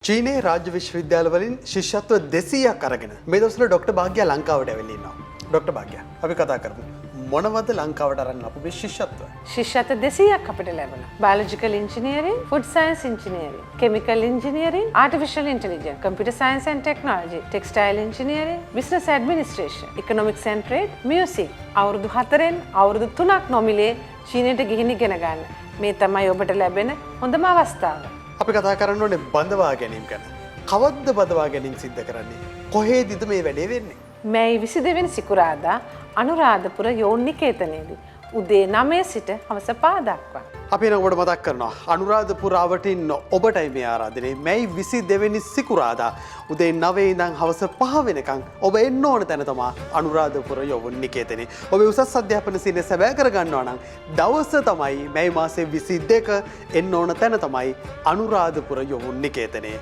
චීනයේ රාජ්‍ය විශ්වවිද්‍යාලවලින් ශිෂ්‍යත්ව 200ක් අරගෙන මේ දවස්වල ඩොක්ටර් භාග්‍යා ලංකාවට ඇවිල්ලා ඉන්නවා. ඩොක්ටර් භාග්‍යා අපි කතා කරමු. මොනවද ලංකාවට අරන් අපු මේ ශිෂ්‍යත්ව? ශිෂ්‍යත්ව 200ක් අපිට ලැබුණා. Biological engineering, food science engineering, chemical engineering, artificial intelligence, computer science and technology, textile engineering, business administration, economics and trade, music. අවුරුදු 4න් අවුරුදු 3ක් නොමිලේ චීනයට ගිහින් ඉගෙන ගන්න. මේ තමයි ඔබට ලැබෙන හොඳම අවස්ථාව. අපි කතා කරන්න ඕනේ බඳවා ගැනීම ගැන. කවද්ද බඳවා ගැනීම සිද්ධ කරන්නේ? කොහේදීද මේ වැඩේ වෙන්නේ? මැයි 22 වෙනි සිකුරාදා අනුරාධපුර යෝන් නිකේතනයේදී උදේ 9 සිට හවස 5 දක්වා. අපි එන ඔබට මතක් කරනවා අනුරාධපුර අවටින් ඔබටයි මේ ආරාධනය. මැයි 22 වෙනි සිකුරාදා උදේ 9 ඉඳන් හවස 5 වෙනකන් ඔබ එන්න ඕන තැන තමයි අනුරාධපුර යෝන් නිකේතනය. ඔබ උසස් අධ්‍යාපන සීලය සැබෑ කර ගන්නවා නම් දවස තමයි මැයි මාසේ 22 එන්න ඕන තැන තමයි අනුරාධපුර යෝන් නිකේතනය.